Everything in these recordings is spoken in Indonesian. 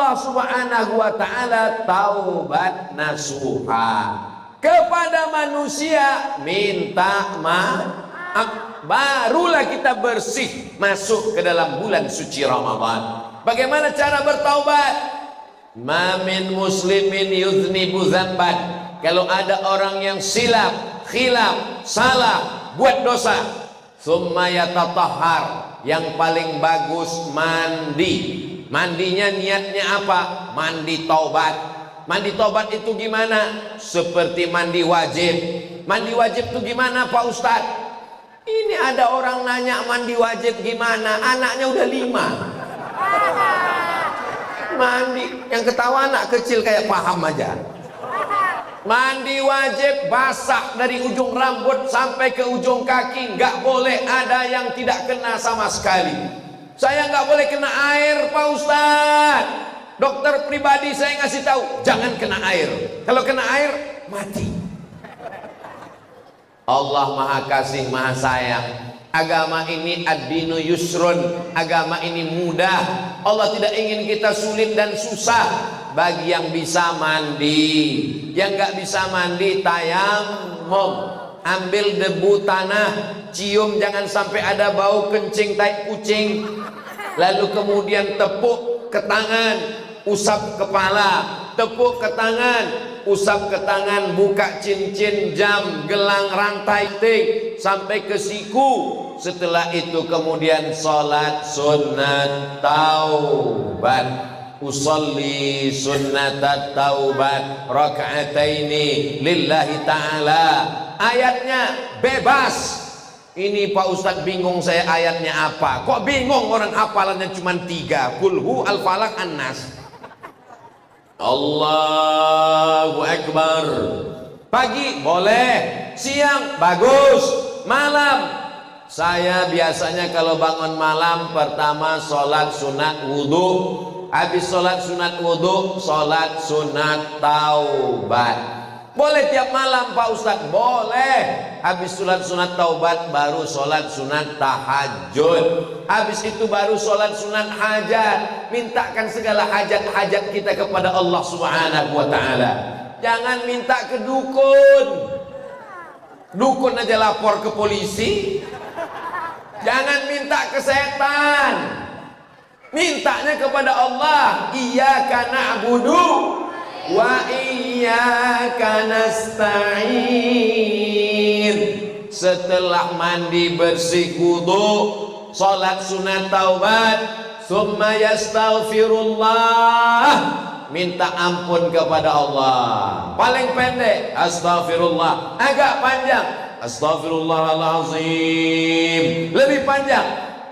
Allah Subhanahu wa ta'ala taubat nasuha. Kepada manusia minta maaf, barulah kita bersih masuk ke dalam bulan suci Ramadan. Bagaimana cara bertaubat? Ma min muslimin yuznibu dzamban. Kalau ada orang yang silap, khilaf, salah, buat dosa, summa yatatahhar, yang paling bagus mandi. Mandinya niatnya apa? Mandi taubat. Mandi taubat itu gimana? Seperti mandi wajib. Mandi wajib itu gimana Pak Ustadz? Ini ada orang nanya mandi wajib gimana? Anaknya udah 5. Mandi, yang ketawa anak kecil kayak paham aja. Mandi wajib basah dari ujung rambut sampai ke ujung kaki, nggak boleh ada yang tidak kena sama sekali. Saya nggak boleh kena air Pak Ustadz. Dokter pribadi saya ngasih tahu, jangan kena air. Kalau kena air mati. Allah Maha Kasih Maha Sayang. Agama ini ad-dinu yusrun, agama ini mudah. Allah tidak ingin kita sulit dan susah. Bagi yang bisa mandi, yang nggak bisa mandi tayamum, ambil debu tanah, cium, jangan sampai ada bau kencing tai kucing. Lalu kemudian tepuk ke tangan, usap kepala, tepuk ke tangan, usap ke tangan, buka cincin, jam, gelang, rantai ting sampai ke siku. Setelah itu kemudian sholat sunat taubat. Usolli sunnatat taubat raka'ataini lillahi ta'ala. Ayatnya bebas. Ini Pak Ustadz bingung saya ayatnya apa. Kok bingung orang hafalannya cuma 3? Kulhu al-falaq an-nas. Allahu Akbar. Pagi boleh, siang bagus, malam. Saya biasanya kalau bangun malam pertama sholat sunat wudhu. Habis sholat sunat wudhu, sholat sunat taubat. Boleh tiap malam Pak Ustadz? Boleh. Habis sholat sunat taubat baru sholat sunat tahajud. Habis itu baru sholat sunat hajat. Mintakan segala hajat-hajat kita kepada Allah Subhanahu wa ta'ala. Jangan minta ke dukun. Dukun aja lapor ke polisi. Jangan minta ke setan. Mintanya kepada Allah. Iyyaka na'budu wa iyyaka nasta'in. Setelah mandi bersih wudu, salat sunat taubat, summa yastaghfirullah, minta ampun kepada Allah. Paling pendek astaghfirullah, agak panjang astaghfirullahalazim, lebih panjang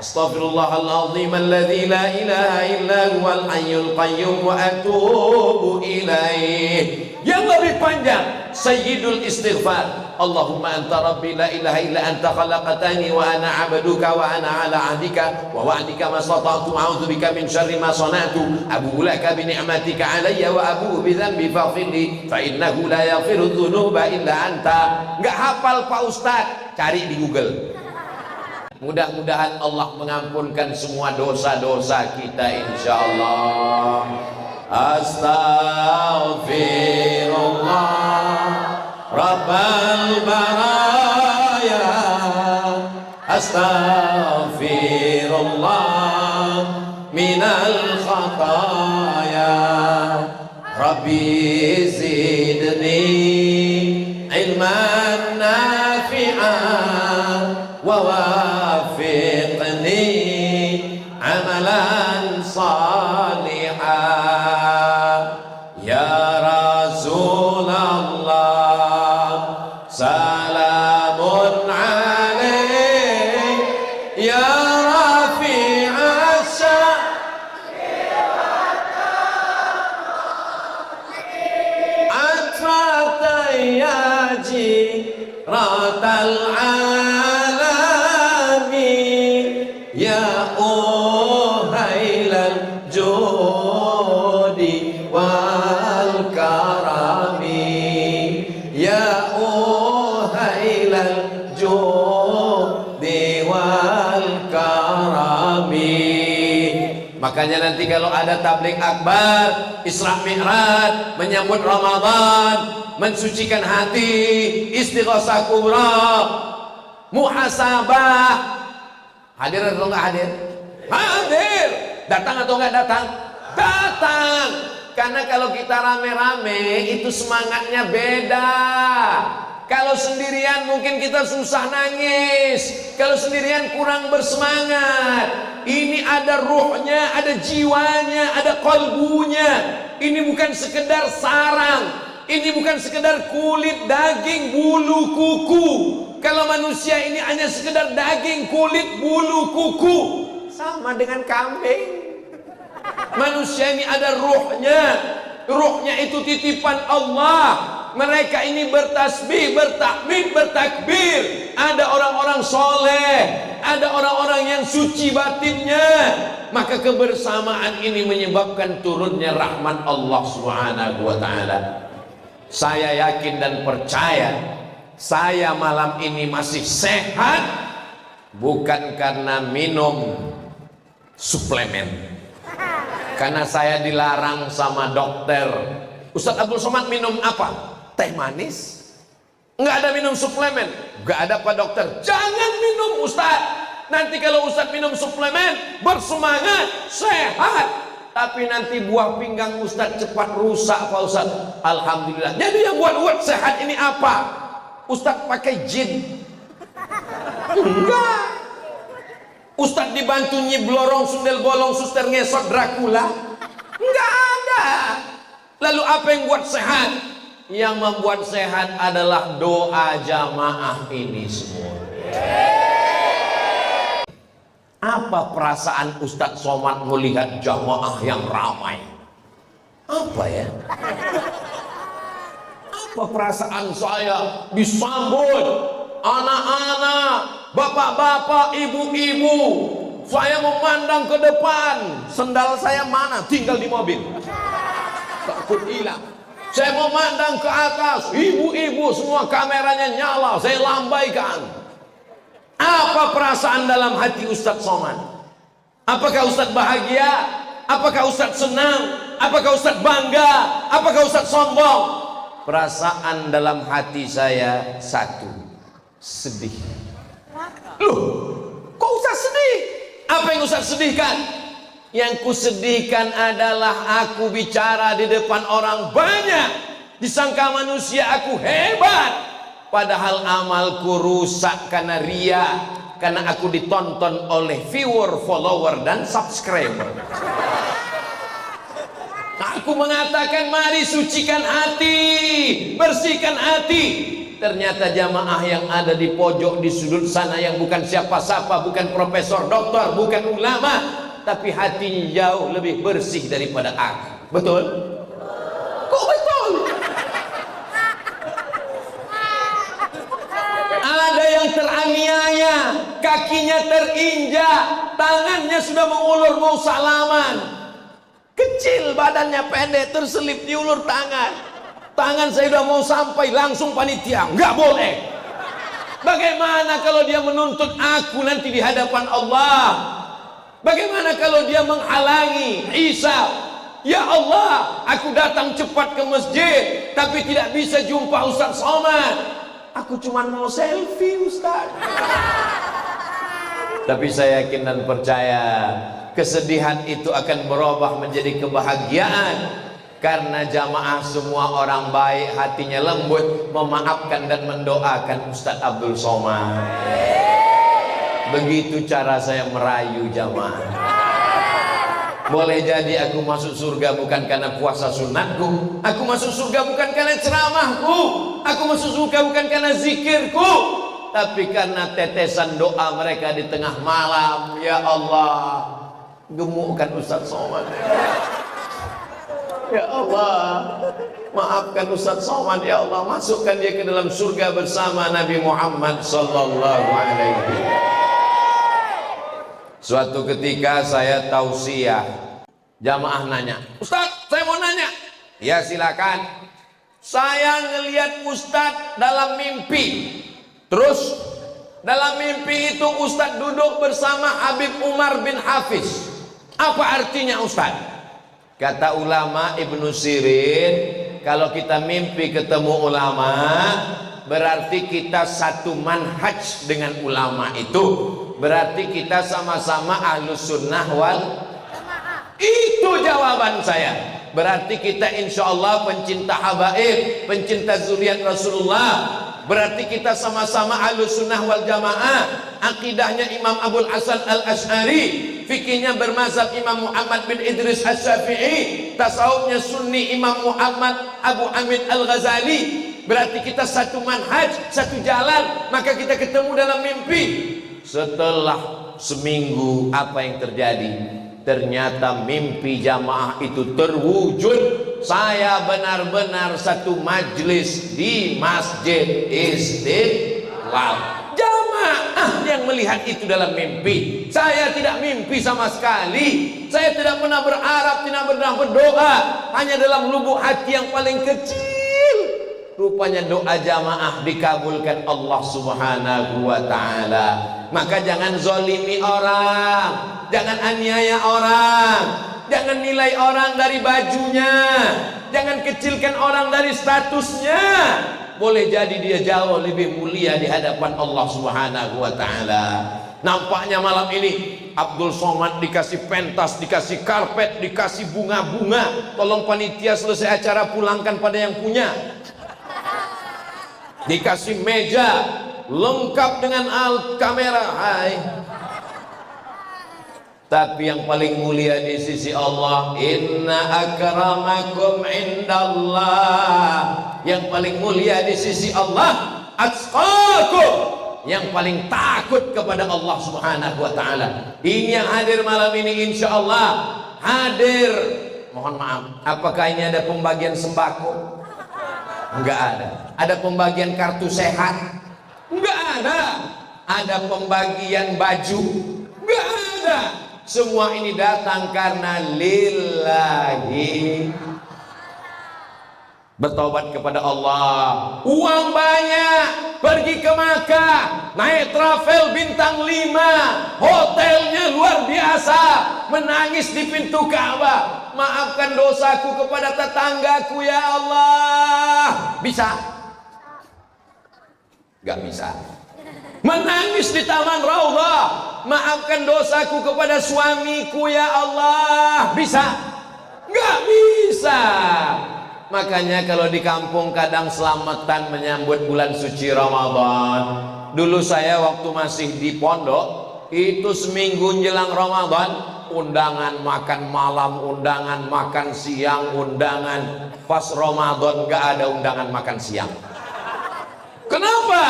astaghfirullahalazim alladzi la ilaha illa huwal hayyul qayyum wa atubu ilaih. Yang lebih panjang sayyidul istighfar, Allahumma anta rabbi la ilaha illa anta khalaqtani wa ana 'abduka wa ana 'ala 'ahdika wa wa'dika ma stata'tu a'udzubika min syarri ma sana'tu abu'u laka bi ni'matika 'alayya wa abu'u bi dhanbi faghfirli fa innahu la yaghfiru dzunuba illa anta. Enggak hafal Pak Ustadz? Cari di Google. Mudah-mudahan Allah mengampunkan semua dosa-dosa kita insyaallah. Astaghfirullah Rabbal baraya, astaghfirullah minal khataya, Rabbi zidni ilman nafi'an wa wafiqni amalan salihan. Ya Rasulullah salamun alaik, ya rafi'as atfatayyaji ratal alamin, ya uhailal judi wal karami, ya uhailal judi wal karami. Makanya nanti kalau ada tabligh akbar, Isra Mi'raj, menyambut Ramadan, mensucikan hati, istighosah kubra, muhasabah, hadir atau enggak hadir? Hadir. Datang atau enggak datang? Datang. Karena kalau kita rame-rame itu semangatnya beda. Kalau sendirian mungkin kita susah nangis. Kalau sendirian kurang bersemangat. Ini ada ruhnya, ada jiwanya, ada kalbunya. Ini bukan sekedar sarang. Ini bukan sekedar kulit, daging, bulu, kuku. Kalau manusia ini hanya sekedar daging, kulit, bulu, kuku, sama dengan kambing. Manusia ini ada ruhnya. Ruhnya itu titipan Allah. Mereka ini bertasbih, bertahmid, bertakbir. Ada orang-orang soleh, ada orang-orang yang suci batinnya. Maka kebersamaan ini menyebabkan turunnya rahmat Allah Subhanahu wa ta'ala. Saya yakin dan percaya, saya malam ini masih sehat bukan karena minum suplemen. Karena saya dilarang sama dokter. Ustadz Abdul Somad minum apa? Teh manis. Enggak ada minum suplemen. Enggak ada Pak dokter. Jangan minum Ustadz. Nanti kalau Ustadz minum suplemen, bersemangat, sehat. Tapi nanti buah pinggang Ustadz cepat rusak Pak Ustadz. Alhamdulillah. Jadi yang buat sehat ini apa? Ustadz pakai jin? Enggak. Ustadz dibantu nyiblorong, sundel bolong, suster ngesot Dracula? Enggak ada. Lalu apa yang buat sehat? Yang membuat sehat adalah doa jamaah ini semua. Apa perasaan Ustadz Somad melihat jamaah yang ramai? Apa ya? Apa perasaan saya disambut anak-anak, bapak-bapak, ibu-ibu? Saya memandang ke depan, sendal saya mana? Tinggal di mobil. Takut hilang. Saya memandang ke atas, ibu-ibu semua kameranya nyala, saya lambaikan. Apa perasaan dalam hati Ustadz Somad? Apakah Ustadz bahagia? Apakah Ustadz senang? Apakah Ustadz bangga? Apakah Ustadz sombong? Perasaan dalam hati saya satu, sedih. Loh, kok Ustadz sedih? Apa yang Ustadz sedihkan? Yang kusedihkan adalah aku bicara di depan orang banyak, disangka manusia aku hebat, padahal amalku rusak karena ria, karena aku ditonton oleh viewer, follower, dan subscriber. Aku mengatakan mari sucikan hati, bersihkan hati. Ternyata jamaah yang ada di pojok di sudut sana yang bukan siapa-siapa, bukan profesor, doktor, bukan ulama, tapi hatinya jauh lebih bersih daripada aku. Betul? Kok betul? Ada yang teraniaya, kakinya terinjak, tangannya sudah mengulur mau salaman. Kecil badannya, pendek, terselip diulur tangan. Tangan saya sudah mau sampai, langsung panitia, nggak boleh. Bagaimana kalau dia menuntut aku nanti di hadapan Allah? Bagaimana kalau dia menghalangi Isa? Ya Allah, aku datang cepat ke masjid, tapi tidak bisa jumpa Ustadz Somad. Aku cuma mau selfie Ustadz. Tapi saya yakin dan percaya, kesedihan itu akan berubah menjadi kebahagiaan. Karena jamaah semua orang baik, hatinya lembut, memaafkan dan mendoakan Ustadz Abdul Somad. Begitu cara saya merayu jamaah. Boleh jadi aku masuk surga bukan karena puasa sunatku, aku masuk surga bukan karena ceramahku, aku masuk surga bukan karena zikirku, tapi karena tetesan doa mereka di tengah malam. Ya Allah, gemukkan Ustadz Somad. Ya Allah, maafkan Ustadz Somad. Ya Allah, masukkan dia ke dalam surga bersama Nabi Muhammad sallallahu alaihi wasallam. Suatu ketika saya tausiah, jamaah nanya, Ustadz saya mau nanya. Ya silakan. Saya ngelihat Ustadz dalam mimpi. Terus dalam mimpi itu Ustadz duduk bersama Habib Umar bin Hafiz. Apa artinya Ustaz? Kata ulama Ibnu Sirin, kalau kita mimpi ketemu ulama, berarti kita satu manhaj dengan ulama itu. Berarti kita sama-sama ahlus sunnah wal jamaah. Itu jawaban saya. Berarti kita insya Allah pencinta habaib, pencinta zuriat Rasulullah. Berarti kita sama-sama ahlus sunnah wal jamaah. Akidahnya Imam Abul Hasan al-Ash'ari, fikihnya bermazhab Imam Muhammad bin Idris Asy-Syafi'i, tasawufnya sunni Imam Muhammad Abu Hamid al-Ghazali. Berarti kita satu manhaj, satu jalan. Maka kita ketemu dalam mimpi. Setelah seminggu, apa yang terjadi? Ternyata mimpi jamaah itu terwujud. Saya benar-benar satu majlis di Masjid Istiqlal. Jamaah yang melihat itu dalam mimpi. Saya tidak mimpi sama sekali. Saya tidak pernah berharap, tidak pernah berdoa. Hanya dalam lubuk hati yang paling kecil, rupanya doa jamaah dikabulkan Allah Subhanahu wa ta'ala. Maka jangan zolimi orang, jangan aniaya orang, jangan nilai orang dari bajunya, jangan kecilkan orang dari statusnya. Boleh jadi dia jauh lebih mulia di hadapan Allah Subhanahu wa ta'ala. Nampaknya malam ini Abdul Somad dikasih pentas, dikasih karpet, dikasih bunga-bunga. Tolong panitia selesai acara pulangkan pada yang punya. Dikasih meja lengkap dengan alat kamera. Hai. Tapi yang paling mulia di sisi Allah, inna akramakum indallah. Yang paling mulia di sisi Allah, atqakum, yang paling takut kepada Allah Subhanahu wa ta'ala. Ini yang hadir malam ini insya Allah hadir. Mohon maaf, apakah ini ada pembagian sembako? Enggak ada. Ada pembagian kartu sehat? Enggak ada. Ada pembagian baju? Enggak ada. Semua ini datang karena lillahi. Bertobat kepada Allah. Uang banyak, pergi ke Makkah, naik travel bintang 5, hotelnya luar biasa, menangis di pintu Ka'bah. Maafkan dosaku kepada tetanggaku ya Allah. Bisa? Gak bisa. Menangis di Taman Raudhah, maafkan dosaku kepada suamiku ya Allah. Bisa? Gak bisa. Makanya kalau di kampung kadang selamatan menyambut bulan suci Ramadan. Dulu saya waktu masih di pondok, itu seminggu jelang Ramadan, undangan makan malam, undangan makan siang, undangan. Pas Ramadan gak ada undangan makan siang. Kenapa?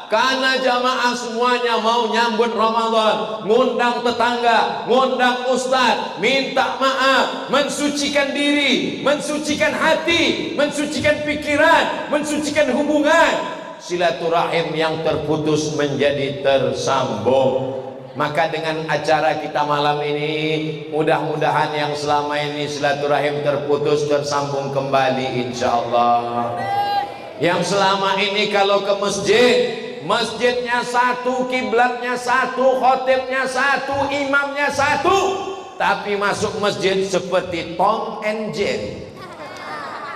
Karena jamaah semuanya mau nyambut Ramadan, ngundang tetangga, ngundang ustaz, minta maaf, mensucikan diri, mensucikan hati, mensucikan pikiran, mensucikan hubungan. Silaturahim yang terputus menjadi tersambung. Maka dengan acara kita malam ini, mudah-mudahan yang selama ini silaturahim terputus tersambung kembali insyaallah. Yang selama ini kalau ke masjid, masjidnya satu, kiblatnya satu, khotibnya satu, imamnya satu, tapi masuk masjid seperti Tom and Jerry.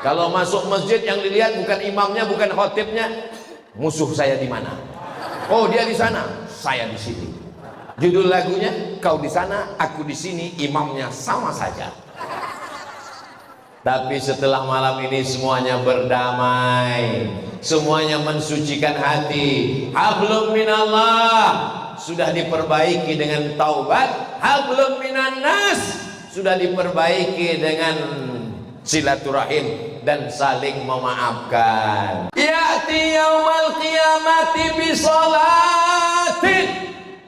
Kalau masuk masjid yang dilihat bukan imamnya, bukan khotibnya, musuh saya di mana? Oh, dia di sana, saya di sini. Judul lagunya, kau di sana, aku di sini, imamnya sama saja. Tapi setelah malam ini semuanya berdamai, semuanya mensucikan hati. Hablum minallah sudah diperbaiki dengan taubat, hablum minan nas sudah diperbaiki dengan silaturahim dan saling memaafkan. Ya'ti yaumal qiyamati bisolatin.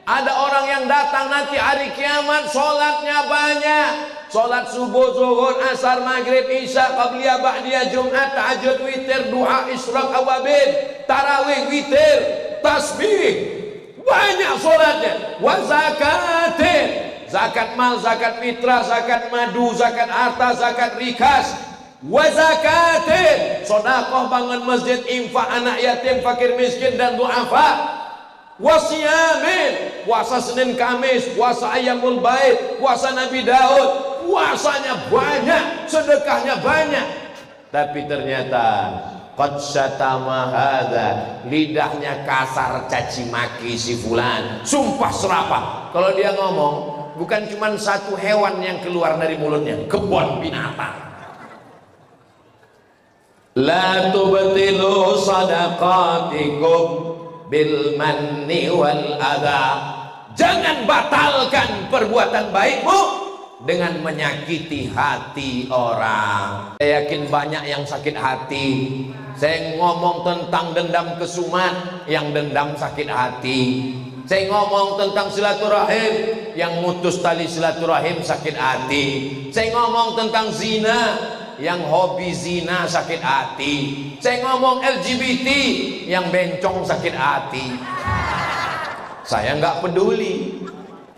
Ada orang yang datang nanti hari kiamat, sholatnya banyak. Sholat subuh, zuhur, asar, maghrib, isya, qabliyah, ba'diyah, jumat, tahajud, witir, duha, isyraq, awabin, tarawih, witir, tasbih. Banyak sholatnya. Wa zakatin, zakat mal, zakat fitrah, zakat madu, zakat harta, zakat rikas. Wa zakatin, sedekah, bangun masjid, infak anak yatim, fakir miskin dan duafa. wasiyamin, puasa Senin Kamis, puasa Ayyamul Bait, puasa Nabi Daud, puasanya banyak, sedekahnya banyak, tapi ternyata qad syatama hadza, lidahnya kasar caci maki si fulan, sumpah serapah. Kalau dia ngomong, bukan cuma satu hewan yang keluar dari mulutnya, kebun binatang. La tubtilu sadaqatikum bil manni wal adha, jangan batalkan perbuatan baikmu dengan menyakiti hati orang. Saya yakin banyak yang sakit hati. Saya ngomong tentang dendam kesumat, yang dendam sakit hati. Saya ngomong tentang silaturahim, yang mutus tali silaturahim sakit hati. Saya ngomong tentang zina, yang hobi zina sakit hati. Saya ngomong LGBT, yang bencong sakit hati. Saya nggak peduli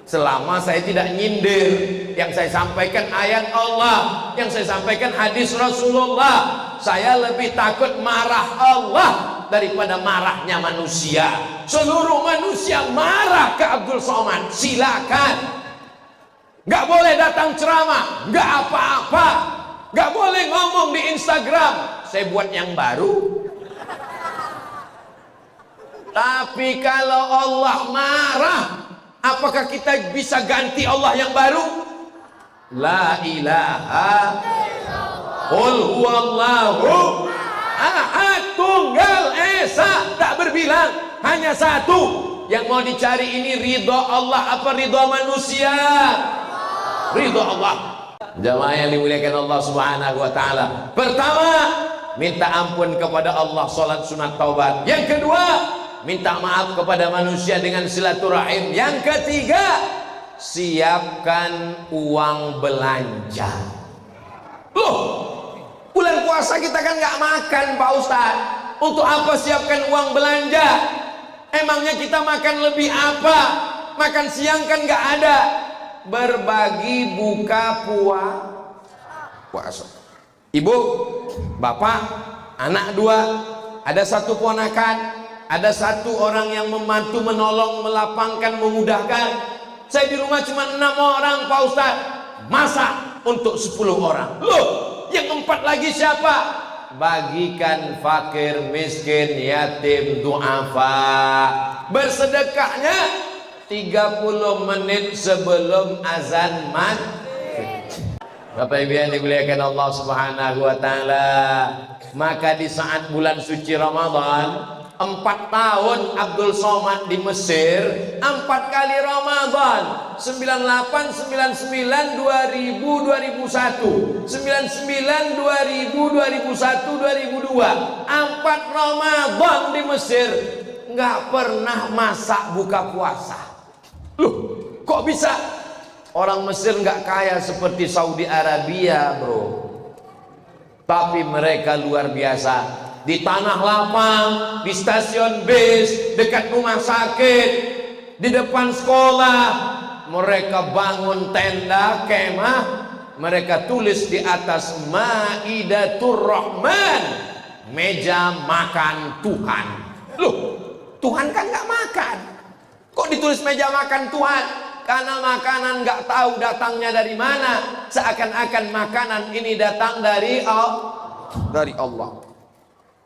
selama saya tidak nyindir. Yang saya sampaikan ayat Allah, yang saya sampaikan hadis Rasulullah. Saya lebih takut marah Allah daripada marahnya manusia. Seluruh manusia marah ke Abdul Somad, silakan. Nggak boleh datang ceramah, nggak apa-apa. Nggak boleh ngomong di Instagram, saya buat yang baru. Tapi kalau Allah marah, apakah kita bisa ganti Allah yang baru? La ilaha qul huwallahu ahad, tunggal esa, tak berbilang, hanya satu. Yang mau dicari ini ridho Allah apa ridho manusia? Ridho Allah. Jamaah yang dimuliakan Allah Subhanahu wa taala. Pertama, minta ampun kepada Allah, salat sunat taubat. Yang kedua, minta maaf kepada manusia dengan silaturahim. Yang ketiga, siapkan uang belanja. Loh, bulan puasa kita kan nggak makan Pak Ustadz. Untuk apa siapkan uang belanja? Emangnya kita makan lebih apa? Makan siang kan nggak ada. Berbagi buka puasa. Ibu, bapak, anak dua, ada satu ponakan, ada satu orang yang membantu, menolong, melapangkan, memudahkan. Saya di rumah cuma 6 orang Pak Ustadz, masak untuk 10 orang. Loh, yang 4 lagi siapa? Bagikan fakir, miskin, yatim, du'afa. Bersedekahnya 30 menit sebelum azan maghrib. Bapak Ibu yang dimuliakan Allah Subhanahu wa taala, maka di saat bulan suci Ramadan, 4 tahun Abdul Somad di Mesir, 4 kali Ramadan, 98, 99, 2000, 2001, 99, 2000, 2001, 2002, 4 Ramadan di Mesir, nggak pernah masak buka puasa. Loh, kok bisa? Orang Mesir nggak kaya seperti Saudi Arabia, bro. Tapi mereka luar biasa. Di tanah lapang, di stasiun bis, dekat rumah sakit, di depan sekolah, mereka bangun tenda, kemah, mereka tulis di atas Maidatur Rahman, meja makan Tuhan. Loh, Tuhan kan nggak makan. Kok ditulis meja makan Tuhan? Karena makanan nggak tahu datangnya dari mana. Seakan-akan makanan ini datang dari Allah.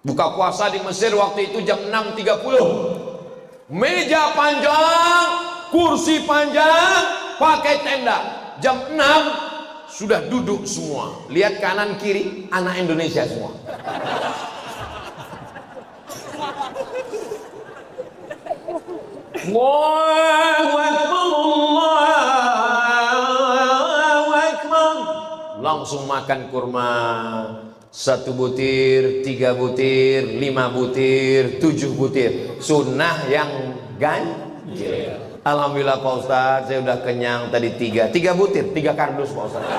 Buka puasa di Mesir waktu itu jam 6.30. Meja panjang, kursi panjang, pakai tenda. Jam 6 sudah duduk semua. Lihat kanan kiri, anak Indonesia semua. Allahu Akbar, Allahu Akbar. Langsung makan kurma. 1 butir, 3 butir, 5 butir, 7 butir. Sunnah yang ganjil. Alhamdulillah Pak Ustadz, saya udah kenyang tadi 3 butir, 3 kardus Pak Ustadz.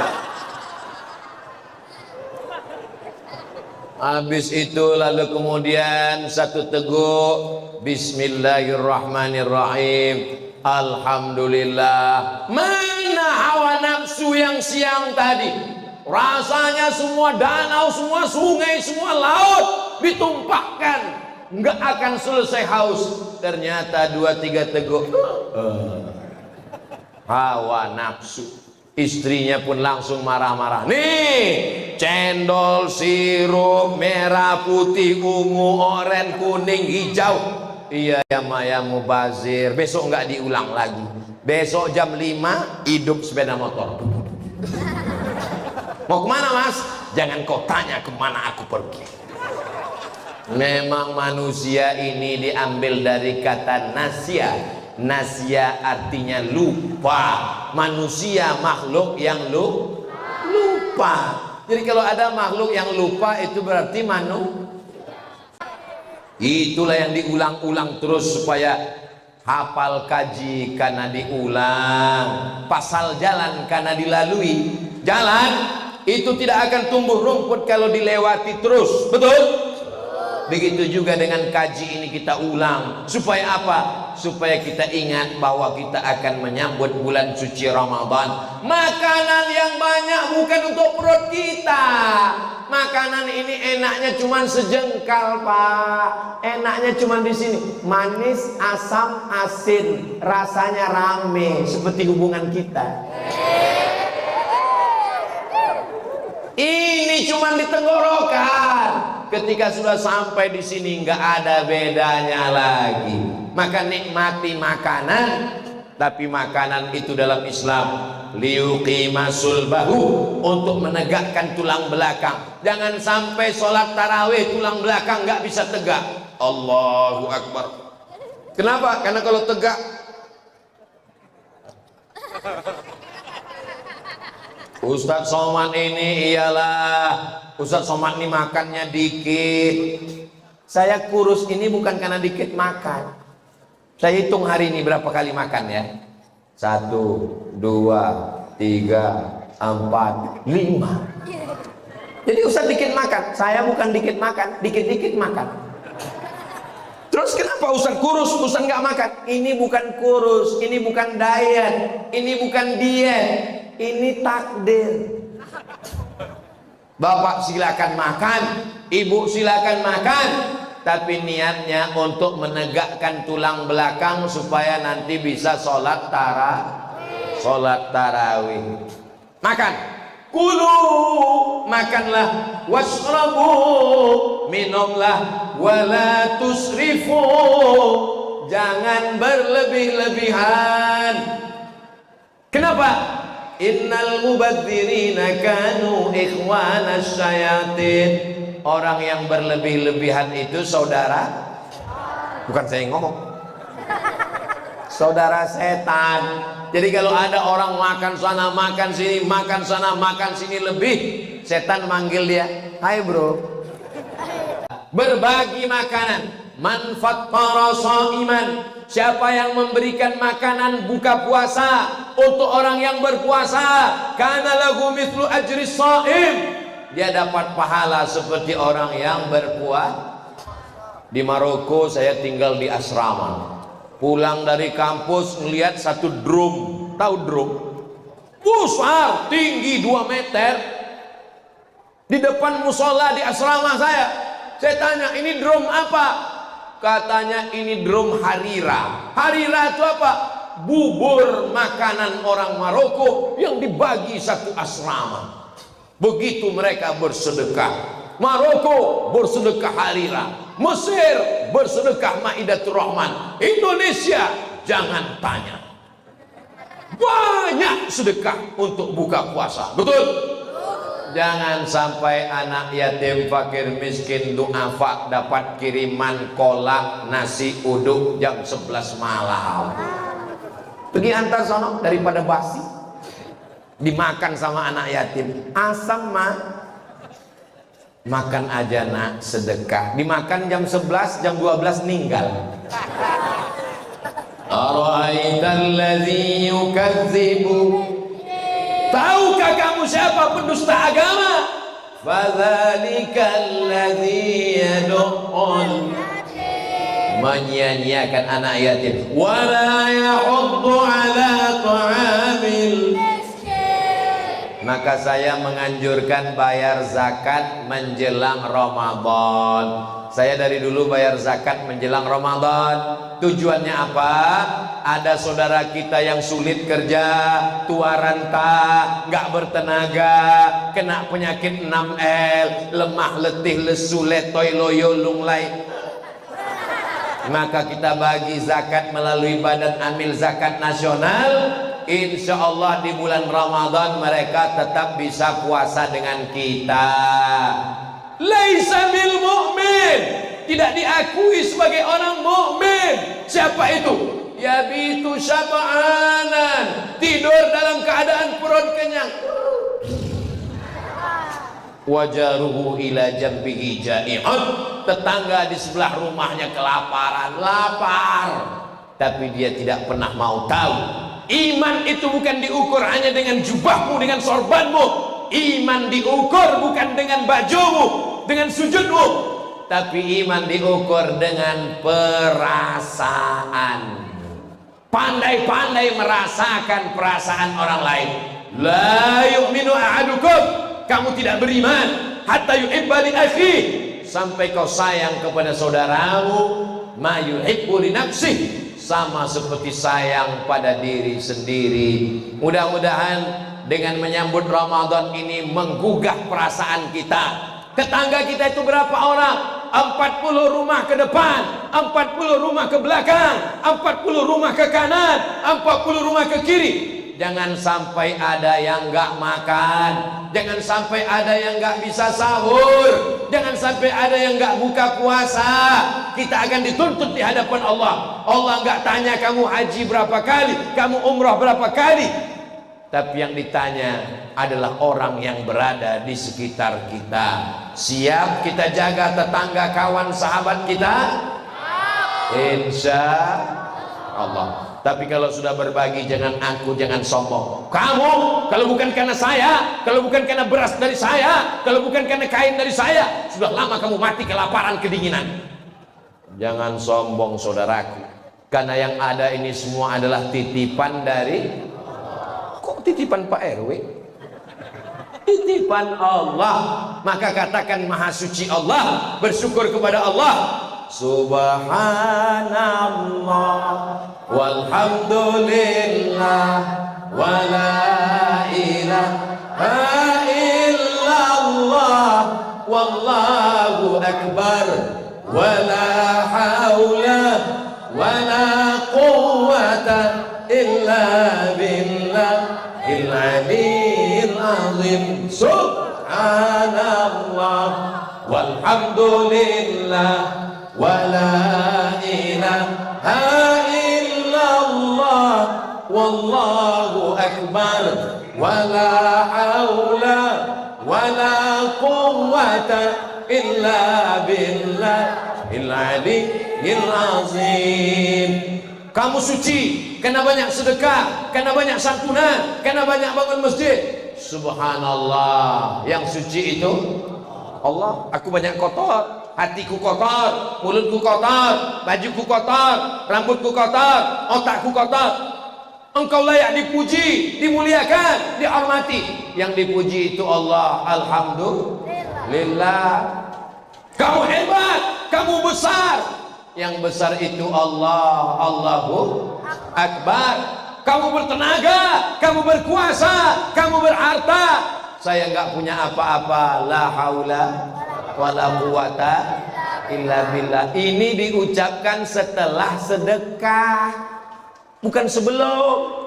Habis itu lalu kemudian 1 teguk Bismillahirrahmanirrahim, Alhamdulillah. Mana hawa nafsu yang siang tadi? Rasanya semua danau, semua sungai, semua laut ditumpahkan nggak akan selesai haus. Ternyata 2-3 teguk hawa nafsu, istrinya pun langsung marah-marah. Nih cendol, sirup, merah, putih, ungu, oranye, kuning, hijau. Iya ya Maya mubazir, besok nggak diulang lagi. Besok jam 5 hidup sepeda motor. Mau kemana mas? Jangan kau tanya kemana aku pergi. Memang manusia ini diambil dari kata nasya. Nasya artinya lupa. Manusia makhluk yang lupa. Jadi kalau ada makhluk yang lupa itu berarti itulah yang diulang-ulang terus supaya hafal kaji karena diulang, pasal jalan karena dilalui. Jalan itu tidak akan tumbuh rumput kalau dilewati terus, betul? Begitu juga dengan kaji ini kita ulang. Supaya apa? Supaya kita ingat bahwa kita akan menyambut bulan suci Ramadan. Makanan yang banyak bukan untuk perut kita. Makanan ini enaknya cuma sejengkal, Pak. Enaknya cuma di sini. Manis, asam, asin. Rasanya rame seperti hubungan kita. Ini cuma di tenggorokan. Ketika sudah sampai di sini nggak ada bedanya lagi. Maka nikmati makanan, tapi makanan itu dalam Islam liyuqima sulbahu, untuk menegakkan tulang belakang. Jangan sampai sholat tarawih tulang belakang nggak bisa tegak. Allahu Akbar. Kenapa? Karena kalau tegak Ustadz Somad ini iyalah Ustadz Somad ini makannya dikit. Saya kurus ini bukan karena dikit makan. Saya hitung hari ini berapa kali makan ya. 1, 2, 3, 4, 5. Jadi Ustadz dikit makan. Saya bukan dikit makan, dikit-dikit makan. Terus kenapa Ustadz kurus, Ustadz nggak makan? Ini bukan kurus, ini bukan diet, ini bukan diet, ini takdir. Bapak silakan makan, ibu silakan makan, tapi niatnya untuk menegakkan tulang belakang supaya nanti bisa sholat tarawih. Makan, kulu, makanlah, washrabu, minumlah, wala tusrifu, jangan berlebih-lebihan. Kenapa? Innal mubadzirina kanu ikhwanas syayatin. Orang yang berlebih-lebihan itu saudara, bukan saya yang ngomong, saudara setan. Jadi kalau ada orang makan sana makan sini, makan sana makan sini lebih, setan manggil dia, hai bro, berbagi makanan. Man fattara shaiman, siapa yang memberikan makanan buka puasa untuk orang yang berpuasa, kana lahu mithlu ajri shaim, dia dapat pahala seperti orang yang berpuasa. Di Maroko saya tinggal di asrama. Pulang dari kampus ngelihat satu drum, tahu drum? Besar, tinggi 2 meter. Di depan musola di asrama saya. Saya tanya, ini drum apa? Katanya ini drum harira. Harira itu apa? Bubur makanan orang Maroko yang dibagi satu asrama. Begitu mereka bersedekah. Maroko bersedekah harira, Mesir bersedekah Maidatur Rahman, Indonesia jangan tanya, banyak sedekah untuk buka puasa. Betul? Jangan sampai anak yatim, fakir, miskin, duafa dapat kiriman kolak, nasi uduk jam 11 malam. Pergi antar sono daripada basi dimakan sama anak yatim. Asam mah makan aja nak, sedekah. Dimakan jam 11, jam 12 ninggal. Ara'aital ladzi yukadzibu, tahukah kamu siapa pendusta agama? Fadzalikal ladzi yad'un, menyia-nyiakan anak yatim. Wala yahuddu ala ta'amil, Maka saya menganjurkan bayar zakat menjelang Ramadan. Saya dari dulu bayar zakat menjelang Ramadan. Tujuannya apa? Ada saudara kita yang sulit kerja, tua renta, nggak bertenaga, kena penyakit 6L, lemah, letih, lesu, letoy, loyo, lunglai. Maka kita bagi zakat melalui Badan Amil Zakat Nasional. Insya Allah di bulan Ramadan mereka tetap bisa puasa dengan kita. Laisa bil mu'min, tidak diakui sebagai orang mukmin. Siapa itu? Yabitu syab'anan, tidur dalam keadaan perut kenyang. Wajaruhu ila jambihi ja'i'un, tetangga di sebelah rumahnya kelaparan, lapar, tapi dia tidak pernah mau tahu. Iman itu bukan diukur hanya dengan jubahmu, dengan sorbanmu. Iman diukur bukan dengan bajumu, dengan sujudmu, tapi iman diukur dengan perasaan. Pandai-pandai merasakan perasaan orang lain. La yu'minu ahadukum, kamu tidak beriman hatta yuhibba li akhi, sampai kau sayang kepada saudaramu ma yuhibbu li nafsihi, sama seperti sayang pada diri sendiri. Mudah-mudahan dengan menyambut Ramadan ini menggugah perasaan kita. Tetangga kita itu berapa orang? 40 rumah ke depan, 40 rumah ke belakang, 40 rumah ke kanan, 40 rumah ke kiri. Jangan sampai ada yang nggak makan, jangan sampai ada yang nggak bisa sahur, jangan sampai ada yang nggak buka puasa. Kita akan dituntut di hadapan Allah. Allah nggak tanya kamu haji berapa kali, kamu umrah berapa kali, tapi yang ditanya adalah orang yang berada di sekitar kita. Siap kita jaga tetangga, kawan, sahabat kita? Insya Allah. Tapi kalau sudah berbagi jangan angkuh, jangan sombong. Kamu, kalau bukan karena saya, kalau bukan karena beras dari saya, kalau bukan karena kain dari saya, sudah lama kamu mati kelaparan, kedinginan. Jangan sombong saudaraku, karena yang ada ini semua adalah titipan dari, kok titipan Pak RW? Titipan Allah. Maka katakan maha suci Allah, bersyukur kepada Allah. Subhanallah walhamdulillah wa la ilaha illallah wallahu akbar wa la haula wa la quwwata illa billahil aliyyil azim. Subhanallah walhamdulillah wa la ilaha illallah wallahu akbar wa la haula wa la quwwata illa billahil aliyyil azim. Kamu suci karena banyak sedekah, karena banyak santunan, karena banyak bangun masjid. Subhanallah, yang suci itu Allah. Aku banyak kotor, hatiku kotor, mulutku kotor, bajuku kotor, rambutku kotor, otakku kotor. Engkau layak dipuji, dimuliakan, dihormati. Yang dipuji itu Allah. Alhamdulillah. Kamu hebat, kamu besar. Yang besar itu Allah. Allahu Akbar. Kamu bertenaga, kamu berkuasa, kamu berharta. Saya nggak punya apa-apa. La haula wala quwata illa billah. Ini diucapkan setelah sedekah, bukan sebelum.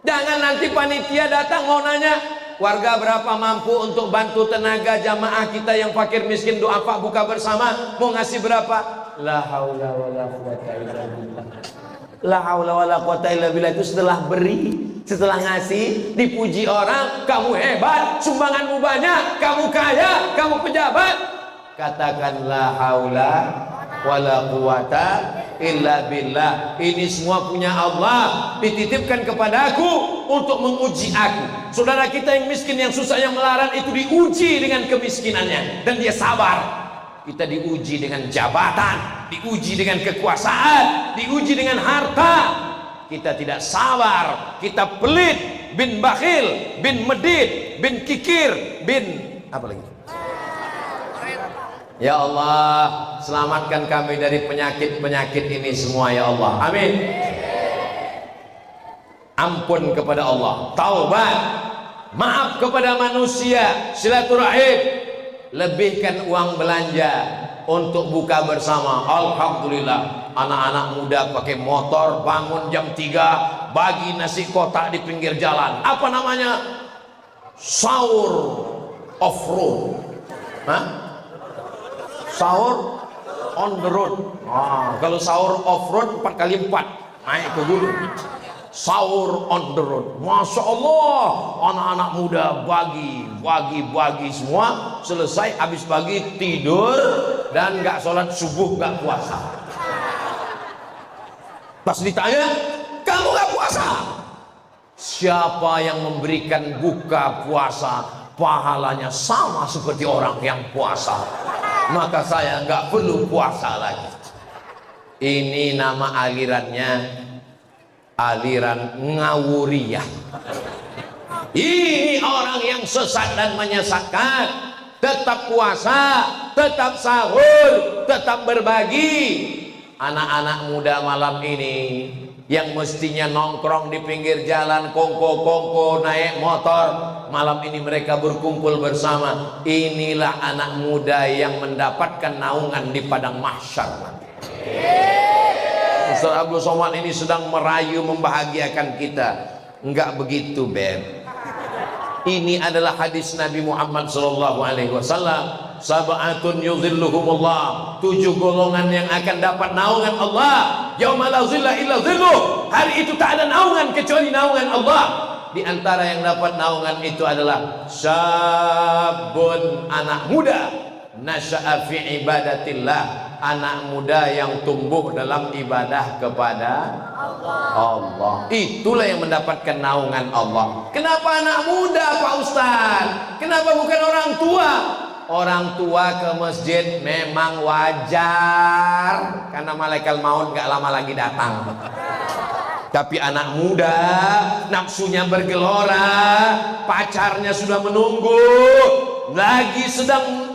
Jangan nanti panitia datang mau nanya, warga berapa mampu untuk bantu tenaga jamaah kita yang fakir miskin, doa Pak buka bersama, mau ngasih berapa? La haula wala quwata illa billah. La haula wala quwata illa billah itu setelah beri. Setelah ngasih, dipuji orang, kamu hebat, sumbanganmu banyak, kamu kaya, kamu pejabat. Katakan la haula wala quwata illa billah. Ini semua punya Allah, dititipkan kepadaku untuk menguji aku. Saudara kita yang miskin, yang susah, yang melarat itu diuji dengan kemiskinannya dan dia sabar. Kita diuji dengan jabatan, diuji dengan kekuasaan, diuji dengan harta. kita tidak sabar, kita pelit, bin bakhil, bin medit, bin kikir, bin apa lagi? Ya Allah, selamatkan kami dari penyakit-penyakit ini semua ya Allah. Amin. Ampun kepada Allah, taubat, maaf kepada manusia, silaturahim, lebihkan uang belanja untuk buka bersama. Alhamdulillah, anak-anak muda pakai motor bangun jam 3 bagi nasi kotak di pinggir jalan. Apa namanya? Sahur off-road. Hah? Sahur on the road. Kalau sahur off-road 4 kali 4 naik ke gunung. Sahur on the road. Masya Allah, anak-anak muda bagi semua. Selesai habis pagi tidur dan nggak sholat subuh, nggak puasa. Pas ditanya, kamu nggak puasa? Siapa yang memberikan buka puasa pahalanya sama seperti orang yang puasa, maka saya nggak perlu puasa lagi. Ini nama alirannya aliran ngawuriyah. Ini orang yang sesat dan menyesatkan. Tetap puasa, tetap sahur, tetap berbagi. Anak-anak muda malam ini yang mestinya nongkrong di pinggir jalan, kongko-kongko naik motor, malam ini mereka berkumpul bersama. Inilah anak muda yang mendapatkan naungan di padang mahsyar. Ustaz Abdul Somad ini sedang merayu membahagiakan kita. Enggak begitu, Beb. Ini adalah hadis Nabi Muhammad SAW. Sab'atun yudhilluhumullah, 7 golongan yang akan dapat naungan Allah. Yauma la zilla illa zilluh. Hari itu tak ada naungan kecuali naungan Allah. Di antara yang dapat naungan itu adalah syabun, anak muda, nasya'a fi ibadatillah, anak muda yang tumbuh dalam ibadah kepada Allah. Itulah yang mendapatkan naungan Allah. Kenapa anak muda, Pak Ustaz? Kenapa bukan orang tua? Orang tua ke masjid memang wajar, karena malaikat maut gak lama lagi datang. Tapi anak muda nafsunya bergelora, pacarnya sudah menunggu, lagi sedang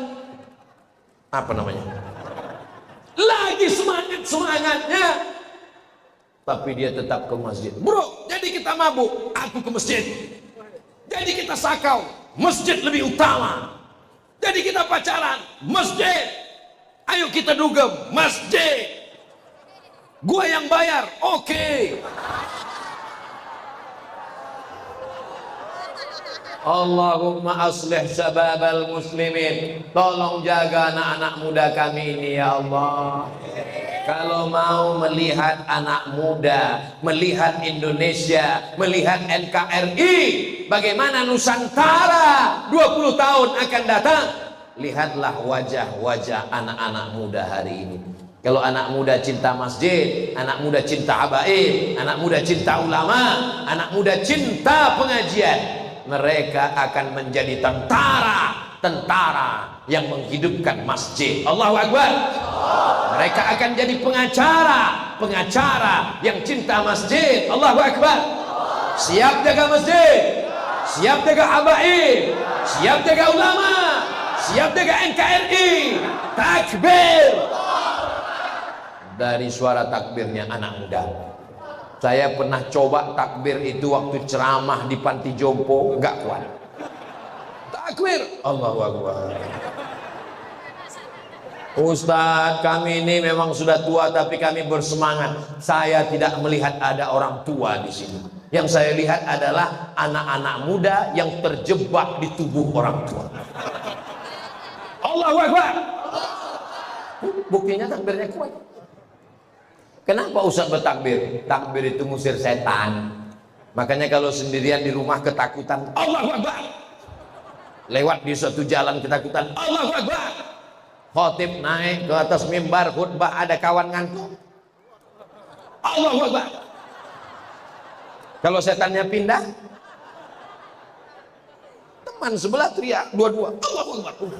apa namanya? Lagi semangatnya, tapi dia tetap ke masjid. Bro, jadi kita mabuk, aku ke masjid. Jadi kita sakau, masjid lebih utama. Jadi kita pacaran, masjid. Ayo kita dugem, masjid. Gua yang bayar, oke. Allahumma aslih syababal muslimin. Tolong jaga anak-anak muda kami ini ya Allah. Kalau mau melihat anak muda, melihat Indonesia, melihat NKRI, bagaimana Nusantara 20 tahun akan datang, lihatlah wajah-wajah anak-anak muda hari ini. Kalau anak muda cinta masjid, anak muda cinta habaib, anak muda cinta ulama, anak muda cinta pengajian, mereka akan menjadi tentara yang menghidupkan masjid. Allahu Akbar. Mereka akan jadi pengacara yang cinta masjid. Allahu Akbar. Siap jaga masjid, siap jaga habaib, siap jaga ulama, siap jaga NKRI. Takbir. Dari suara takbirnya anak muda. Saya pernah coba takbir itu waktu ceramah di panti jompo, enggak kuat. Takbir, Allahu Akbar. Ustaz, kami ini memang sudah tua tapi kami bersemangat. Saya tidak melihat ada orang tua di sini. Yang saya lihat adalah anak-anak muda yang terjebak di tubuh orang tua. Allahu Akbar. Buktinya takbirnya kuat. Kenapa Ustaz bertakbir? Takbir itu ngusir setan. Makanya kalau sendirian di rumah ketakutan, Allahu Akbar. Lewat di suatu jalan ketakutan, Allahu Akbar. Khotib naik ke atas mimbar khutbah, ada kawan ngantuk, Allahu Akbar. Kalau setannya pindah, teman sebelah teriak dua-dua, Allahu Akbar.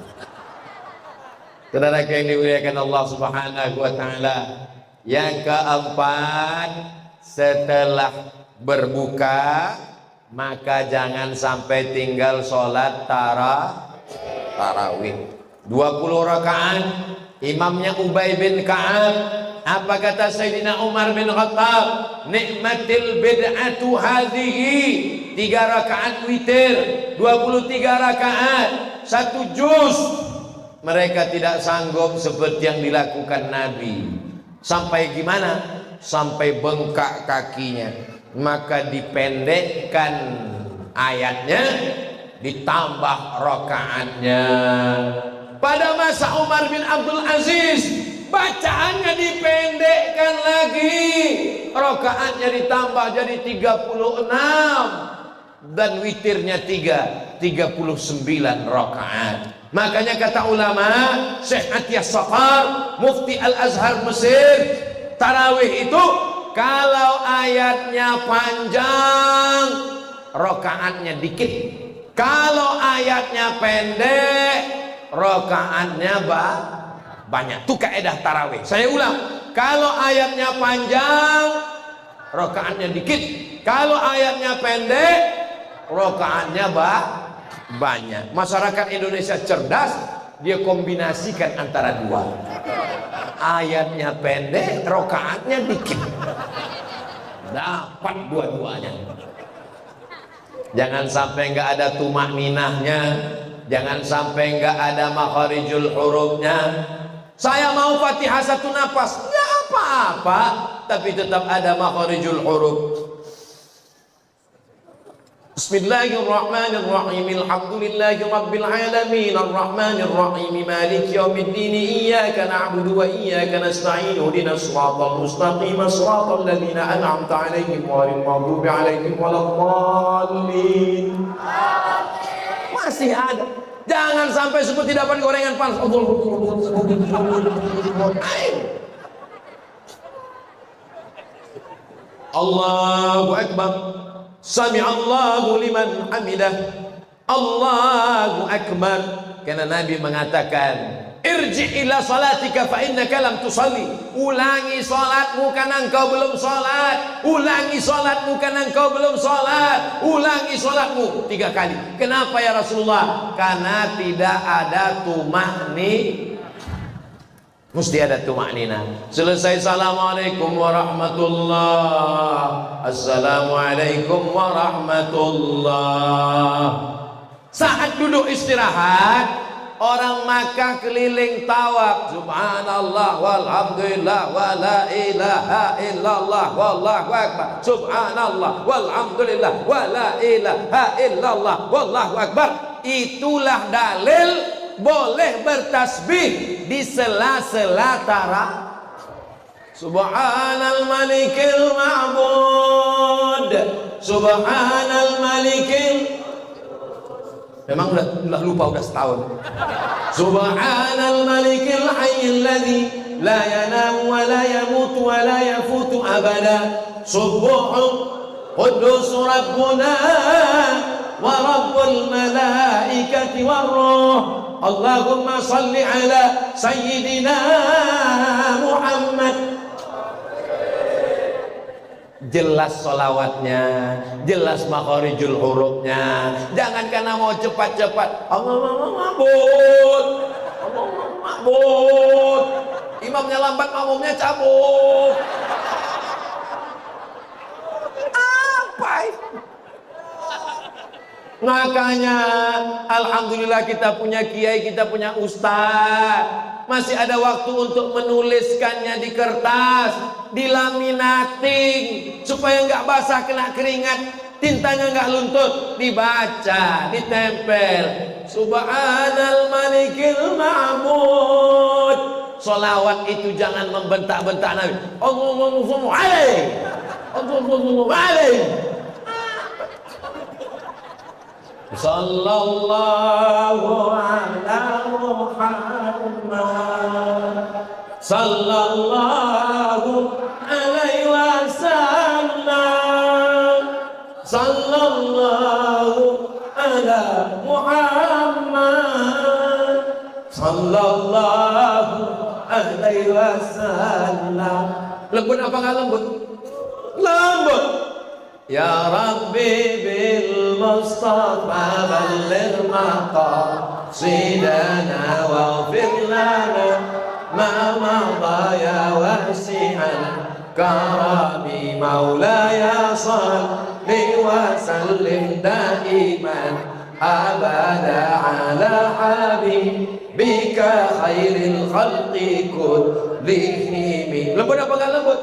Saudara yang dimuliakan Allah Subhanahu wa taala, yang keempat, setelah berbuka maka jangan sampai tinggal sholat tarawih 20 rakaat. Imamnya Ubay bin Ka'ab. Apa kata Sayyidina Umar bin Khattab? Nikmatil bid'atu hadhihi. 3 rakaat witir, 23 rakaat, 1 juz. Mereka tidak sanggup seperti yang dilakukan Nabi. Sampai gimana? Sampai bengkak kakinya. Maka dipendekkan ayatnya, ditambah rakaatnya. Pada masa Umar bin Abdul Aziz, bacaannya dipendekkan lagi, rakaatnya ditambah jadi 36 dan witirnya 39 rakaat. Makanya kata ulama, Syekh Atiyah Saqar, Mufti Al-Azhar Mesir, tarawih itu kalau ayatnya panjang, rakaatnya dikit. Kalau ayatnya pendek, rakaatnya banyak. Itu kaidah tarawih. Saya ulang, kalau ayatnya panjang, rakaatnya dikit. Kalau ayatnya pendek, rakaatnya banyak. Masyarakat Indonesia cerdas, dia kombinasikan antara dua. Ayatnya pendek, rakaatnya dikit. Dapat dua-duanya. Jangan sampai nggak ada tumak ninahnya. Jangan sampai nggak ada makharijul hurufnya. Saya mau Fatihah 1 nafas, nggak apa-apa, tapi tetap ada makharijul huruf. Bismillahirrahmanirrahim. Alhamdulillahi rabbil alamin, arrahmanir rahim, maliki yaumiddin, iyyaka na'budu wa iyyaka nasta'in, ihdinas siratal mustaqim, siratal ladzina an'amta 'alaihim ghairil maghdubi 'alaihim waladdallin. Masih ada. Jangan sampai seperti dapat gorengan panas. Allahu Akbar. Sami'allahu liman hamidah. Allahu Akbar. Karena Nabi mengatakan, irji ila salatika fa innaka lam tusalli. Ulangi salatmu karena engkau belum salat. Ulangi salatmu karena engkau belum salat. Ulangi salatmu 3 kali. Kenapa ya Rasulullah? Karena tidak ada tuma'ni. Mesti ada tuma'nina. Selesai assalamualaikum warahmatullah, assalamualaikum warahmatullah. Saat duduk istirahat, orang Makkah keliling tawaf, subhanallah walhamdulillah wala ilaha illallah wallahu akbar, subhanallah walhamdulillah wala ilaha illallah wallahu akbar. Itulah dalil boleh bertasbih di sela-sela tarawih. Subhanal malikil ma'bud, subhanal malikil. Memang udah lupa, udah setahun. Subhanal malikil hayyil ladzi la yanamu wa la yamutu wa la yafutu abada. Subuhun qudus rabbuna wa rabbul malaikati war ruh. Allahumma salli ala sayyidina Muhammad. Jelas solawatnya, jelas makharijul hurufnya. Jangan karena mau cepat-cepat Allah mabut, imamnya lambat, makmumnya cabut. Apa itu? Makanya alhamdulillah kita punya kiai, kita punya ustaz. Masih ada waktu untuk menuliskannya di kertas, dilaminating supaya nggak basah kena keringat, tintanya nggak luntur, dibaca, ditempel. Subhanal malikil ma'bud. Solawat itu jangan membentak-bentak Nabi. Allahumma alaih, Allahumma alaih. Sallallahu ala Muhammad, sallallahu alaihi wasallam, sallallahu ala Muhammad, sallallahu alaihi wasallam. Lembut apa nggak lembut? lembut. Ya Rabbi bil Mustafa balligh maqasidana waghfir lana ma madha ya wasi'al karami maulaya salli wa sallim daiman abada ala habibika khairil khalqi kullihim. Lembut apa enggak lembut?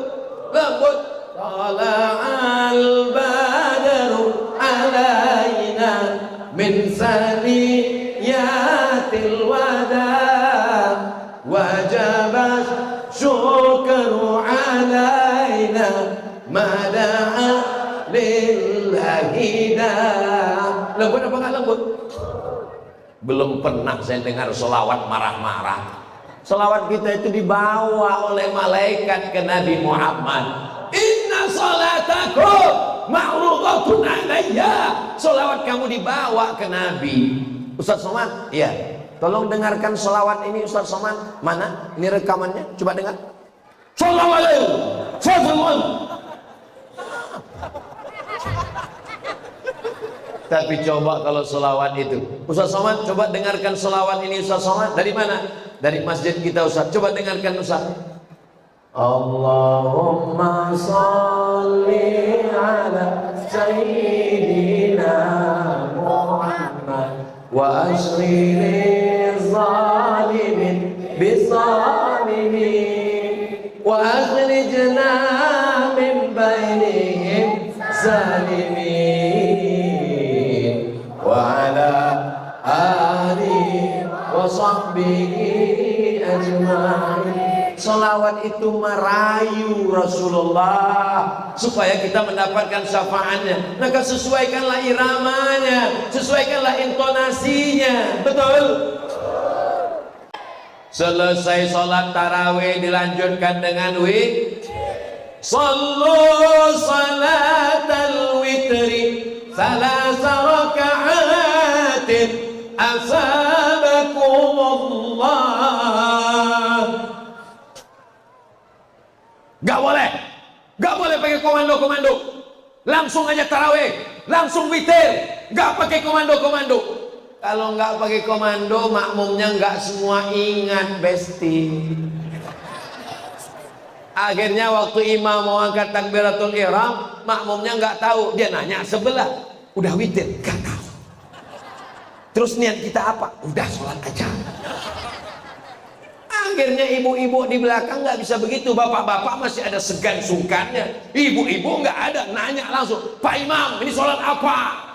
Lembut. Tala'al badru alaina min saniyatil wada wajaba syukru alaina mada'a lillahi da. Lembut apa enggak lembut? Belum pernah saya dengar selawat marah-marah. Selawat kita itu dibawa oleh malaikat ke Nabi Muhammad. Inna salatakum ma'rudatun alayya. Selawat kamu dibawa ke Nabi. Ustaz Somad, iya. Tolong dengarkan selawat ini Ustaz Somad. Mana? Ini rekamannya. Coba dengar. Sallallahu alaihi wasallam. Tapi coba kalau selawat itu Ustaz Somad, coba dengarkan selawat ini Ustaz Somad. Dari mana? Dari masjid kita Ustaz. Coba dengarkan Ustaz. Allahumma salli ala sayyidina Muhammad wa ashri zalimin bisalimin wa akhrijna min bainihim salimin wa ala alihi wa sahbihi ajma'in. Selawat itu merayu Rasulullah supaya kita mendapatkan syafaatnya. Maka sesuaikanlah iramanya, sesuaikanlah intonasinya. Betul? Selesai sholat tarawih dilanjutkan dengan sallu salatal witri salasa raka'atin asabakumullah. Gak boleh pakai komando-komando. Langsung aja tarawih, langsung witir, gak pakai komando-komando. Kalau gak pakai komando, makmumnya gak semua ingat, besti. Akhirnya waktu imam mau angkat takbiratul ihram, makmumnya gak tahu. Dia nanya sebelah, udah witir? Gak tahu. Terus niat kita apa? Udah sholat aja. Akhirnya ibu-ibu di belakang nggak bisa begitu, bapak-bapak masih ada segan sungkannya, ibu-ibu nggak ada, nanya langsung, Pak Imam ini sholat apa?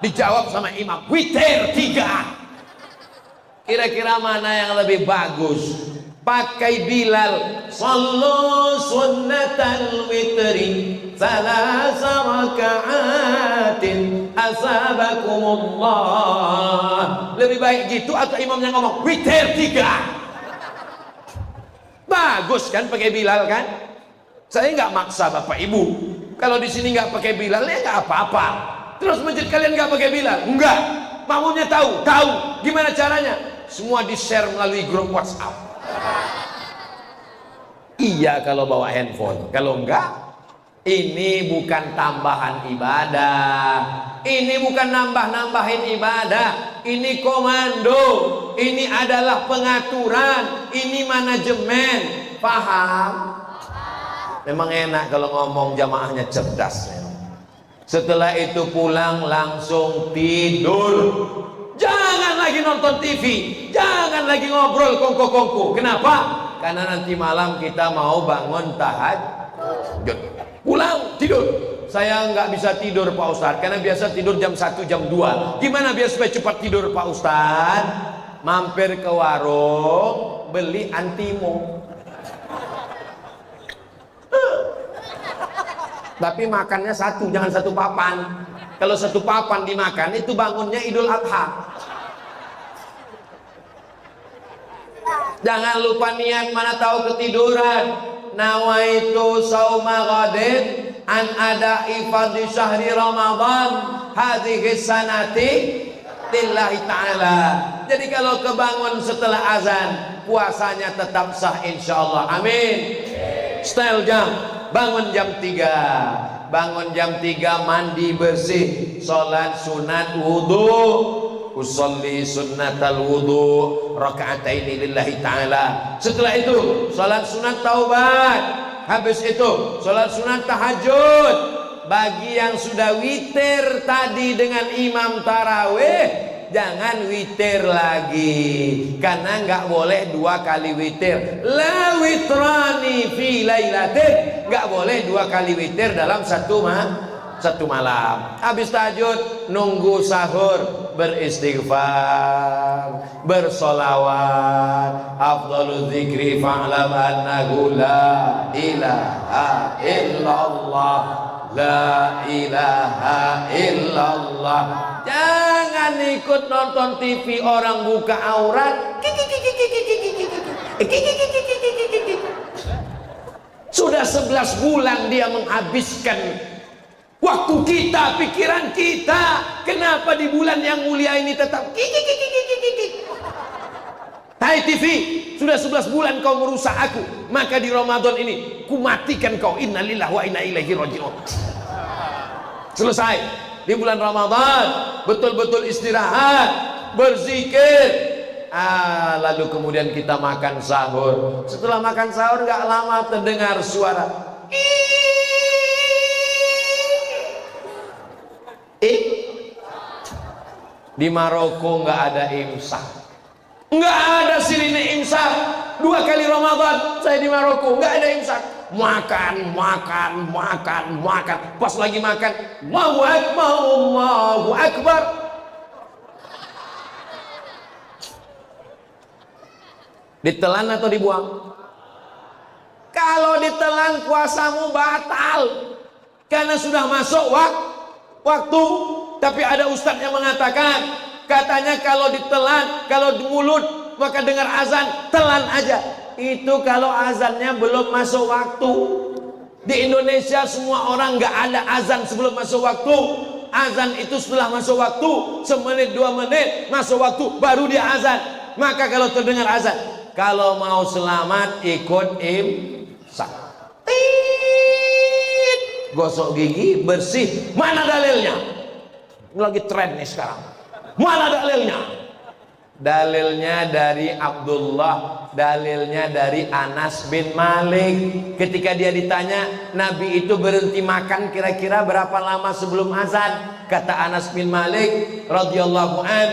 Dijawab sama imam, witir 3. Kira-kira mana yang lebih bagus? Pakai Bilal, sallu sunnatal witri salasa raka'atin asabakumullah. Lebih baik gitu atau imamnya ngomong witir 3? Bagus kan pakai Bilal kan? Saya nggak maksa bapak ibu. Kalau di sini nggak pakai Bilal ya nggak apa-apa. Terus masjid kalian nggak pakai Bilal? Enggak. Makmumnya tahu. Gimana caranya? Semua di share melalui grup WhatsApp. Iya kalau bawa handphone. Kalau enggak, ini bukan tambahan ibadah. Ini bukan nambah-nambahin ibadah. Ini komando. Ini adalah pengaturan. Ini manajemen. Paham? Memang enak kalau ngomong jamaahnya cerdas. Setelah itu pulang langsung tidur. Jangan lagi nonton TV. Jangan lagi ngobrol kongko-kongko. Kenapa? Karena nanti malam kita mau bangun tahajud. Pulang tidur. Saya nggak bisa tidur Pak Ustadz, karena biasa tidur jam 1 jam 2. Gimana biar supaya cepat tidur Pak Ustadz? Mampir ke warung, beli antimo. Tapi makannya satu, jangan satu papan. Kalau satu papan dimakan itu bangunnya Idul Adha. Jangan lupa niat, mana tahu ketiduran. Nawaitu sauma ghadin an ada'i fadli syahri Ramadan hadhihi sanati lillahi ta'ala. Jadi kalau kebangun setelah azan, puasanya tetap sah insyaallah. Amin. Style jam bangun jam 3. Bangun jam 3 mandi bersih, sholat sunat wudu. Usolli sunnatal wudu raka'ataini lillahi ta'ala. Setelah itu sholat sunat taubat. Habis itu sholat sunat tahajud. Bagi yang sudah witir tadi dengan imam tarawih, jangan witir lagi, karena nggak boleh 2 kali witir. La witrani fi lailatin, nggak boleh 2 kali witir dalam satu malam. Habis tahajud nunggu sahur, beristighfar, bersolawat. Afdhalu dzikri fa'lam annahu la ilaha illallah, la ilaha illallah. Jangan ikut nonton TV orang buka aurat. Sudah 11 bulan dia menghabiskan waktu kita, pikiran kita. Kenapa di bulan yang mulia ini tetap Hai TV, sudah 11 bulan kau merusak aku, maka di Ramadan ini ku matikan kau. Innalillahi wa inna ilaihi raji'un. Selesai. Di bulan Ramadan betul-betul istirahat, berzikir. Lalu kemudian kita makan sahur. Setelah makan sahur gak lama terdengar suara Di Maroko nggak ada imsak, nggak ada sirine imsak. 2 kali Ramadan saya di Maroko nggak ada imsak. Makan. Pas lagi makan, Allahu Akbar, Allahu Akbar. Ditelan atau dibuang? Kalau ditelan puasamu batal, karena sudah masuk waktu. Tapi ada ustadz yang mengatakan, katanya kalau ditelan, kalau di mulut maka dengar azan, telan aja. Itu kalau azannya belum masuk waktu. Di Indonesia semua orang nggak ada azan sebelum masuk waktu. Azan itu setelah masuk waktu, semenit 2 menit masuk waktu baru dia azan. Maka kalau terdengar azan, kalau mau selamat ikut imsak. Gosok gigi bersih. Mana dalilnya? Lagi tren nih sekarang. Mana dalilnya? Dalilnya dari Abdullah, dalilnya dari Anas bin Malik. Ketika dia ditanya, Nabi itu berhenti makan kira-kira berapa lama sebelum azan? Kata Anas bin Malik radhiyallahu an,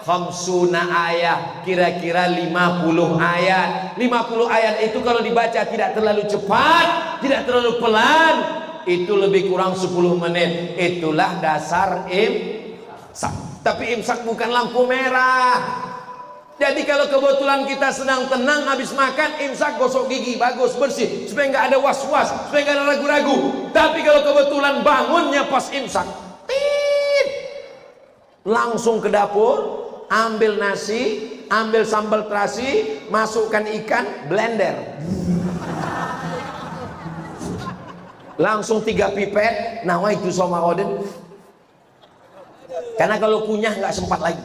khamsuna ayat, kira-kira 50 ayat. 50 ayat itu kalau dibaca tidak terlalu cepat, tidak terlalu pelan, itu lebih kurang 10 menit. Itulah dasar imsak. Tapi imsak bukan lampu merah. Jadi kalau kebetulan kita sedang tenang habis makan, imsak gosok gigi, bagus, bersih, supaya nggak ada was-was, supaya nggak ada ragu-ragu. Tapi kalau kebetulan bangunnya pas imsak, langsung ke dapur, ambil nasi, ambil sambal terasi, masukkan ikan, blender. Langsung 3 pipet, nawaitu Ramadan. Karena kalau kunyah nggak sempat lagi.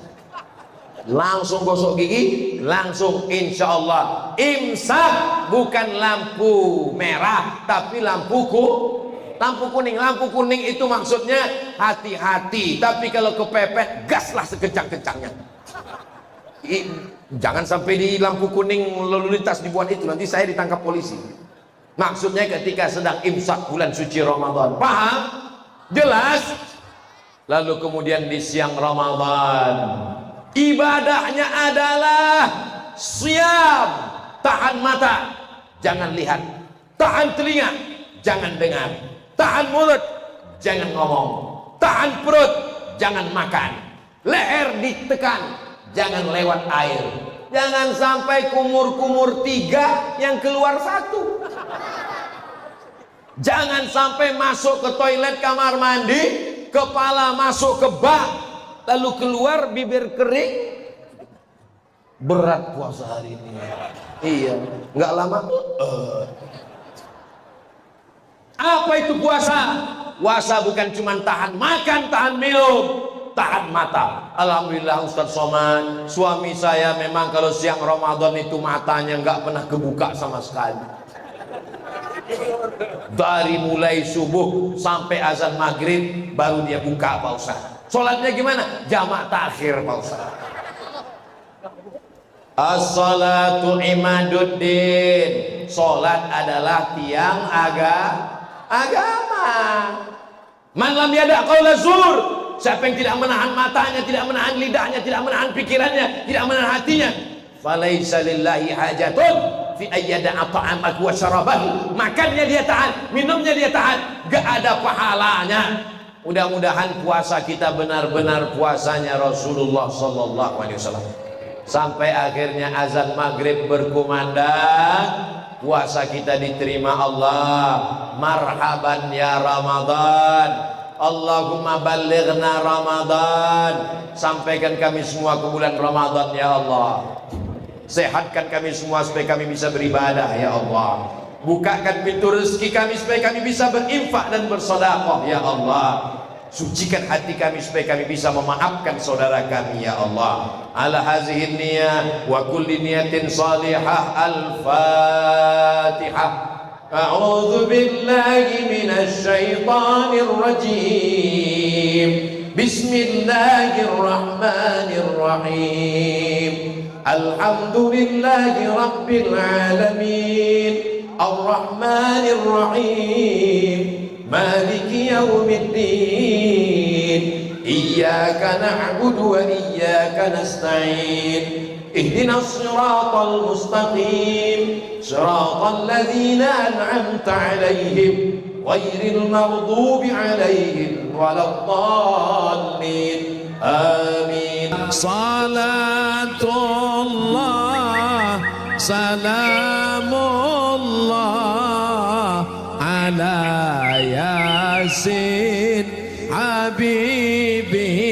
Langsung gosok gigi, langsung insya Allah. Imsak bukan lampu merah, tapi lampu kuning. Lampu kuning itu maksudnya hati-hati. Tapi kalau kepepet, gaslah sekencang-kencangnya. Jangan sampai di lampu kuning lalu lintas dibuat itu, nanti saya ditangkap polisi. Maksudnya ketika sedang imsak bulan suci Ramadan. Paham? Jelas? Lalu kemudian di siang Ramadan, ibadahnya adalah siam, tahan mata, jangan lihat, tahan telinga, jangan dengar, tahan mulut, jangan ngomong, tahan perut, jangan makan, leher ditekan, jangan lewat air, jangan sampai kumur-kumur 3 yang keluar 1. Jangan sampai masuk ke toilet kamar mandi, kepala masuk ke bak, lalu keluar bibir kering. Berat puasa hari ini. Iya, nggak lama. Apa itu puasa? Puasa bukan cuma tahan makan, tahan minum, tahan mata. Alhamdulillah Ustadz Somad, suami saya memang kalau siang Ramadan itu matanya nggak pernah kebuka sama sekali. Dari mulai subuh sampai azan maghrib baru dia buka Pak Ustaz. Sholatnya gimana? Jamak takhir Pak Ustaz. As-salatu imaduddin. Sholat adalah tiang agama. Man lam yada' qaula zur. Siapa yang tidak menahan matanya, tidak menahan lidahnya, tidak menahan pikirannya, tidak menahan hatinya, falaisa lillahi hajatun fi ayyada'a ta'amahu wa syarabahu. Makannya dia tahan, minumnya dia tahan, gak ada pahalanya. Mudah-mudahan puasa kita benar-benar puasanya Rasulullah sallallahu alaihi wasallam. Sampai akhirnya azan maghrib berkumandang, puasa kita diterima Allah. Marhaban ya Ramadan. Allahumma ballighna Ramadan. Sampaikan kami semua ke bulan Ramadan ya Allah. Sehatkan kami semua supaya kami bisa beribadah ya Allah. Bukakan pintu rezeki kami supaya kami bisa berinfak dan bersedekah ya Allah. Sucikan hati kami supaya kami bisa memaafkan saudara kami ya Allah. Ala hazihi niyah wa kulli niyatin salihah. Al-Fatihah. A'udzu billahi minasy syaithanir rajim. Bismillahirrahmanirrahim. Alhamdulillahi rabbil alamin. Ar-Rahmanir Rahim. Maliki yaumiddin. Iyyaka na'budu wa iyyaka nasta'in. Ihdinas siratal mustaqim. Siratal ladzina an'amta 'alaihim ghairil maghdubi 'alaihim waladdallin. Amin. Salatullah salamullah ala yasin habibillah.